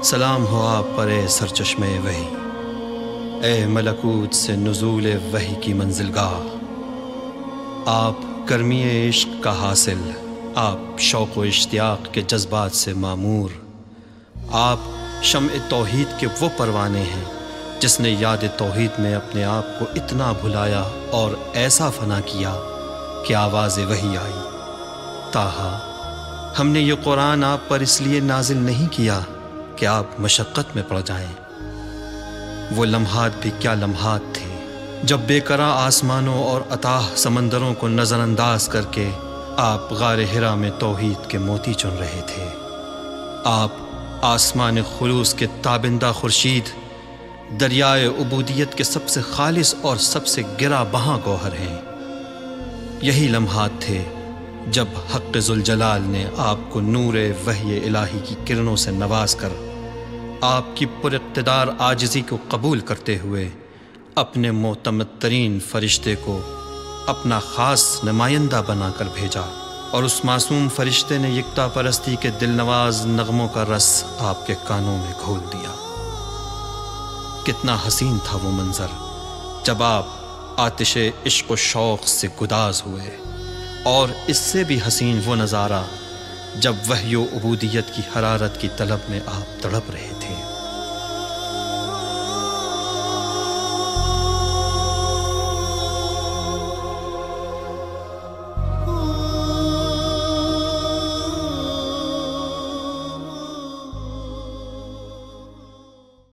سلام ہو آپ پر اے سرچشمے وحی، اے ملکوت سے نزول وحی کی منزلگاہ۔ آپ گرمی عشق کا حاصل، آپ شوق و اشتیاق کے جذبات سے معمور، آپ شمع توحید کے وہ پروانے ہیں جس نے یاد توحید میں اپنے آپ کو اتنا بھلایا اور ایسا فنا کیا کہ آواز وحی آئی۔ تاہا ہم نے یہ قرآن آپ پر اس لیے نازل نہیں کیا کہ آپ مشقت میں پڑ جائیں۔ وہ لمحات بھی کیا لمحات تھے جب بے قرار آسمانوں اور اتاہ سمندروں کو نظر انداز کر کے آپ غار حرا میں توحید کے موتی چن رہے تھے۔ آپ آسمان خلوص کے تابندہ خورشید، دریائے عبودیت کے سب سے خالص اور سب سے گرا بہاں گوہر ہیں۔ یہی لمحات تھے جب حق ذوالجلال نے آپ کو نور وحی الہی کی کرنوں سے نواز کر آپ کی پر اقتدار عاجزی کو قبول کرتے ہوئے اپنے معتمد ترین فرشتے کو اپنا خاص نمائندہ بنا کر بھیجا، اور اس معصوم فرشتے نے یکتا پرستی کے دل نواز نغموں کا رس آپ کے کانوں میں گھول دیا۔ کتنا حسین تھا وہ منظر جب آپ آتش عشق و شوق سے گداز ہوئے، اور اس سے بھی حسین وہ نظارہ جب وحی و عبودیت کی حرارت کی طلب میں آپ تڑپ رہے تھے۔